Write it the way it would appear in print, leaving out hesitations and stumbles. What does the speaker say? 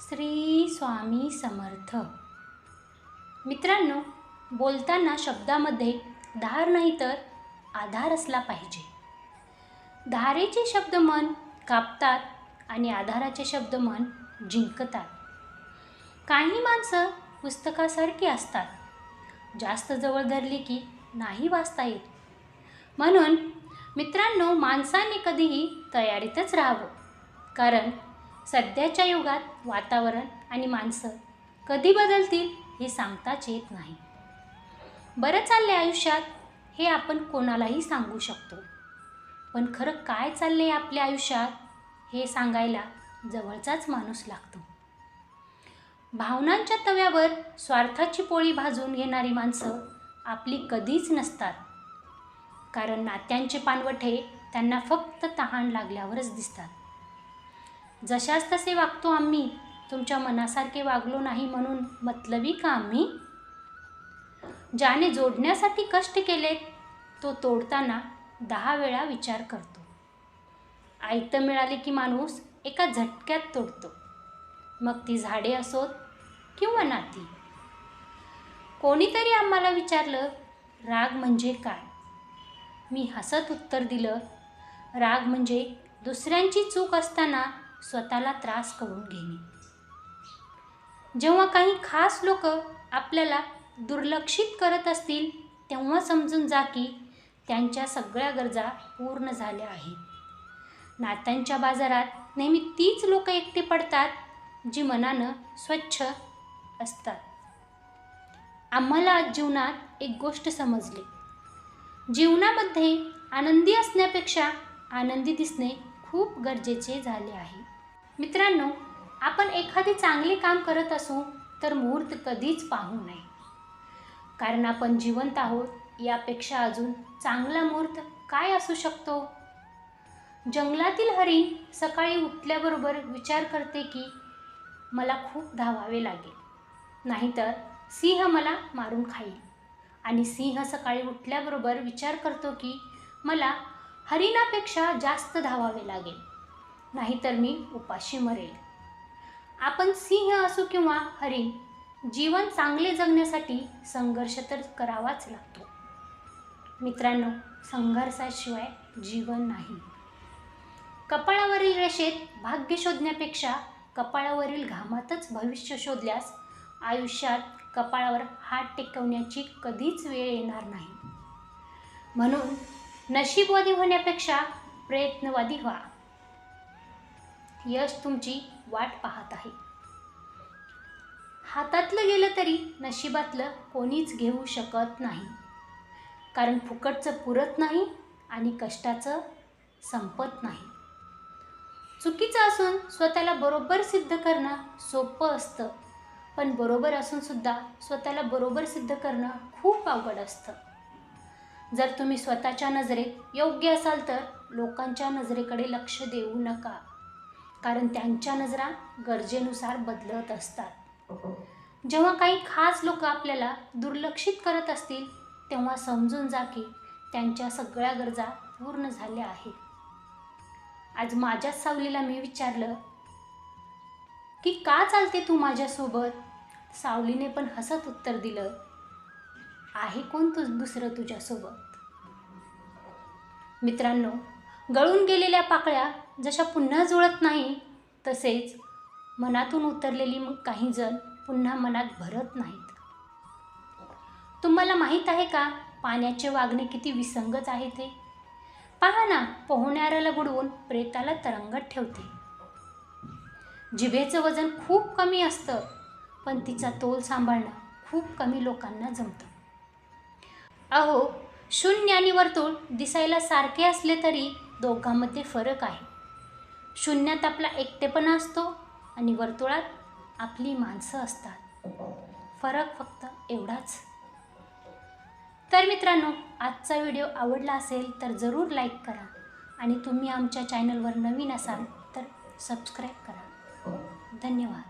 श्री स्वामी समर्थ. मित्रांनो, बोलताना शब्दामध्ये धार नाही तर आधार असला पाहिजे. धारेचे शब्द मन कापतात आणि आधाराचे शब्द मन जिंकतात. काही माणसं पुस्तकासारखी असतात, जास्त जवळ धरली की नाही वाचता येत. म्हणून मित्रांनो, माणसाने कधीही तयारीतच राहावं, कारण सध्याच्या युगात वातावरण आणि माणसं कधी बदलतील हे सांगताच येत नाही. बरं चालले आयुष्यात हे आपण कोणालाही सांगू शकतो, पण खरं काय चालले आपल्या आयुष्यात हे सांगायला जवळचाच माणूस लागतो. भावनांच्या तव्यावर स्वार्थाची पोळी भाजून घेणारी माणसं आपली कधीच नसतात, कारण नात्यांचे पानवठे त्यांना फक्त तहान लागल्यावरच दिसतात. जशास तसे वागतो आम्ही, तुमच्या मनासारखे वागलो नाही म्हणून मतलबी का आम्ही? ज्याने जोडण्यासाठी कष्ट केलेत तो तोडताना 10 वेळा विचार करतो. आयतं मिळाले की माणूस एका झटक्यात तोडतो, मग ती झाडे असोत किंवा नाती. कोणीतरी आम्हाला विचारलं, राग म्हणजे काय? मी हसत उत्तर दिलं, राग म्हणजे दुसऱ्यांची चूक असताना स्वतःला त्रास करून घेणे. जेव्हा काही खास लोक आपल्याला दुर्लक्षित करत असतील तेव्हा समजून जा की त्यांच्या सगळ्या गरजा पूर्ण झाल्या आहेत. नात्यांच्या बाजारात नेहमी तीच लोक एकटी पडतात जी मनानं स्वच्छ असतात. आम्हाला आज जीवनात एक गोष्ट समजली, जीवनामध्ये आनंदी असण्यापेक्षा आनंदी दिसणे खूप गरजेचे झाले आहे. मित्रांनो, आपण एखादे चांगले काम करत असू तर मुहूर्त कधीच पाहू नये, कारण आपण जिवंत आहोत. यापेक्षा अजून चांगला मुहूर्त काय असू शकतो? जंगलातील हरिण सकाळी उठल्याबरोबर विचार करते की मला खूप धावावे लागेल, नाहीतर सिंह मला मारून खाईल. आणि सिंह सकाळी उठल्याबरोबर विचार करतो की मला हरिणापेक्षा जास्त धावावे लागेल, नाहीतर मी उपाशी मरेल. आपण सिंह असू किंवा हरिण, जीवन चांगले जगण्यासाठी संघर्ष तर करावाच लागतो. मित्रांनो, संघर्षाशिवाय जीवन नाही. कपाळावरील रेषेत भाग्य शोधण्यापेक्षा कपाळावरील घामातच भविष्य शोधल्यास आयुष्यात कपाळावर हात टेकवण्याची कधीच वेळ येणार नाही. म्हणून नशीबवादी होण्यापेक्षा प्रयत्नवादी व्हा. यश तुमची वाट पाहत आहे. हातातलं गेलं तरी नशिबातलं कोणीच घेऊ शकत नाही, कारण फुकटचं पुरत नाही आणि कष्टाचं संपत नाही. चुकीचं असून स्वतःला बरोबर सिद्ध करणं सोपं असतं, पण बरोबर असून सुद्धा स्वतःला बरोबर सिद्ध करणं खूप अवघड असतं. जर तुम्ही स्वतःच्या नजरेत योग्य असाल तर लोकांच्या नजरेकडे लक्ष देऊ नका, कारण त्यांच्या नजरा गरजेनुसार बदलत असतात. जेव्हा काही खास लोक आपल्याला दुर्लक्षित करत असतील तेव्हा समजून जा की त्यांच्या सगळ्या गरजा पूर्ण झाल्या आहेत. आज माझ्याच सावलीला मी विचारलं की का चालते तू माझ्यासोबत? सावलीने पण हसत उत्तर दिलं, आहे कोण दुसरं तुझ्यासोबत? मित्रांनो, गळून गेलेल्या पाकळ्या जशा पुन्हा जुळत नाही, तसेच मनातून उतरलेली काही जण पुन्हा मनात भरत नाहीत. तुम्हाला माहीत आहे का, पाण्याचे वागणे किती विसंगत आहे ते? पहा ना, पोहणाऱ्याला बुडवून प्रेताला तरंगत ठेवते. जिभेचं वजन खूप कमी असतं, पण तिचा तोल सांभाळणं खूप कमी लोकांना जमतं. अहो, शून्य आणि वर्तुळ दिसायला सारखे असले तरी दोघांमध्ये फरक आहे. शून्यात आपला एकटेपणा असतो आणि वर्तुळात आपली माणसं असतात. फरक फक्त एवढाच. तर मित्रांनो, आजचा व्हिडिओ आवडला असेल तर जरूर लाईक करा आणि तुम्ही आमच्या चॅनलवर नवीन असाल तर सबस्क्राईब करा. धन्यवाद.